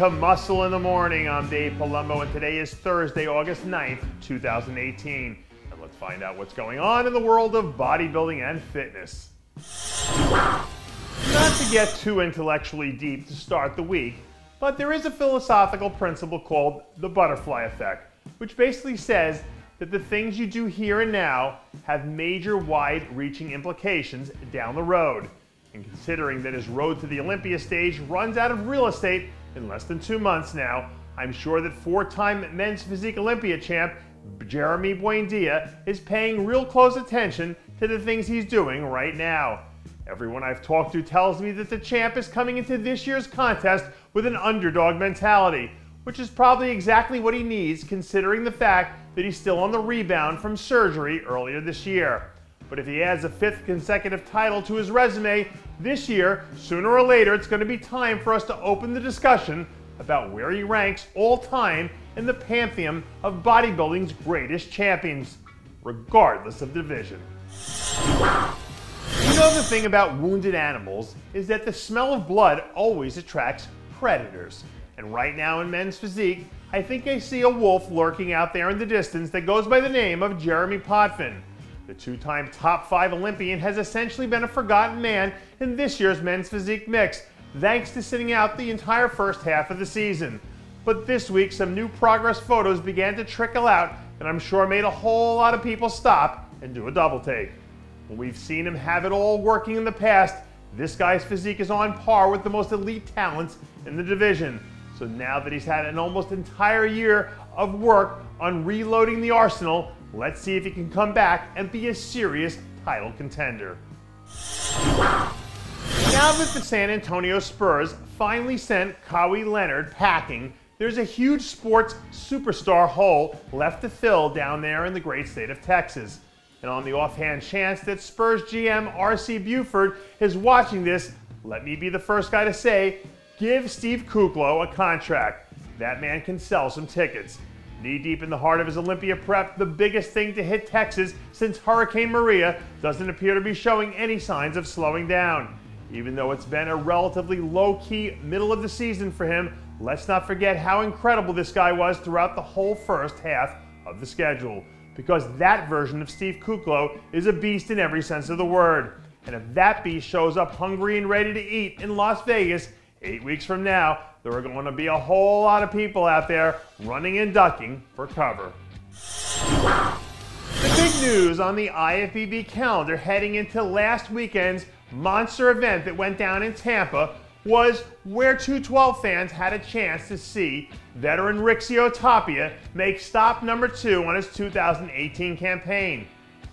to Muscle in the Morning. I'm Dave Palumbo, and today is Thursday, August 9th, 2018. And let's find out what's going on in the world of bodybuilding and fitness. Not to get too intellectually deep to start the week, but there is a philosophical principle called the butterfly effect, which basically says that the things you do here and now have major wide-reaching implications down the road. And considering that his road to the Olympia stage runs out of real estate in less than 2 months now, I'm sure that four-time men's physique Olympia champ Jeremy Buendia is paying real close attention to the things he's doing right now. Everyone I've talked to tells me that the champ is coming into this year's contest with an underdog mentality, which is probably exactly what he needs considering the fact that he's still on the rebound from surgery earlier this year. But if he adds a 5th consecutive title to his resume this year, sooner or later it's going to be time for us to open the discussion about where he ranks all time in the pantheon of bodybuilding's greatest champions, regardless of division. You know, the thing about wounded animals is that the smell of blood always attracts predators. And right now in men's physique, I think I see a wolf lurking out there in the distance that goes by the name of Jeremy Potvin. The two-time top 5 Olympian has essentially been a forgotten man in this year's men's physique mix, thanks to sitting out the entire first half of the season. But this week, some new progress photos began to trickle out that I'm sure made a whole lot of people stop and do a double take. When we've seen him have it all working in the past, this guy's physique is on par with the most elite talents in the division. So now that he's had an almost entire year of work on reloading the arsenal, let's see if he can come back and be a serious title contender. Now that the San Antonio Spurs finally sent Kawhi Leonard packing, there's a huge sports superstar hole left to fill down there in the great state of Texas. And on the offhand chance that Spurs GM R.C. Buford is watching this, let me be the first guy to say, give Steve Kuclo a contract. That man can sell some tickets. Knee-deep in the heart of his Olympia prep, the biggest thing to hit Texas since Hurricane Maria doesn't appear to be showing any signs of slowing down. Even though it's been a relatively low-key middle of the season for him, let's not forget how incredible this guy was throughout the whole first half of the schedule. Because that version of Steve Kuclo is a beast in every sense of the word. And if that beast shows up hungry and ready to eat in Las Vegas 8 weeks from now, there are going to be a whole lot of people out there running and ducking for cover. The big news on the IFBB calendar heading into last weekend's monster event that went down in Tampa was where 212 fans had a chance to see veteran Rixio Tapia make stop number 2 on his 2018 campaign.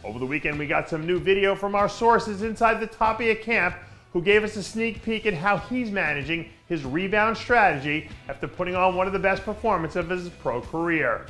Over the weekend we got some new video from our sources inside the Tapia camp who gave us a sneak peek at how he's managing his rebound strategy after putting on one of the best performances of his pro career.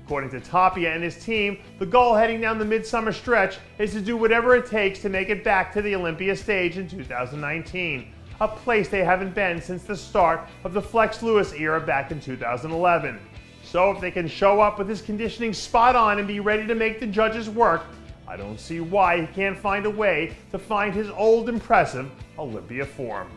According to Tapia and his team, the goal heading down the midsummer stretch is to do whatever it takes to make it back to the Olympia stage in 2019, a place they haven't been since the start of the Flex Lewis era back in 2011. So if they can show up with his conditioning spot on and be ready to make the judges work, I don't see why he can't find a way to find his old impressive Olympia form.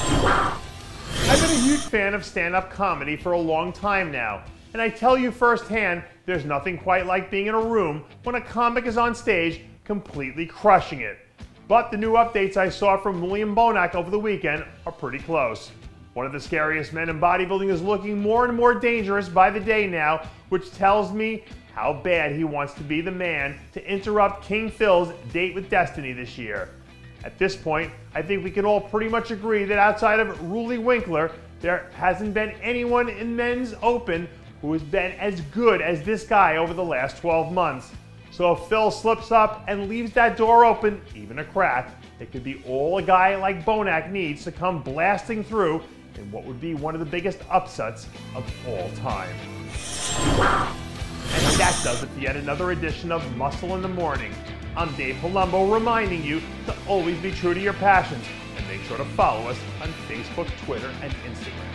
I've been a huge fan of stand-up comedy for a long time now, and I tell you firsthand, there's nothing quite like being in a room when a comic is on stage completely crushing it. But the new updates I saw from William Bonac over the weekend are pretty close. One of the scariest men in bodybuilding is looking more and more dangerous by the day now, which tells me how bad he wants to be the man to interrupt King Phil's date with Destiny this year. At this point, I think we can all pretty much agree that outside of Ruli Winkler, there hasn't been anyone in men's open who has been as good as this guy over the last 12 months. So if Phil slips up and leaves that door open, even a crack, it could be all a guy like Bonac needs to come blasting through in what would be one of the biggest upsets of all time. And that does it for yet another edition of Muscle in the Morning. I'm Dave Palumbo reminding you to always be true to your passions and make sure to follow us on Facebook, Twitter, and Instagram.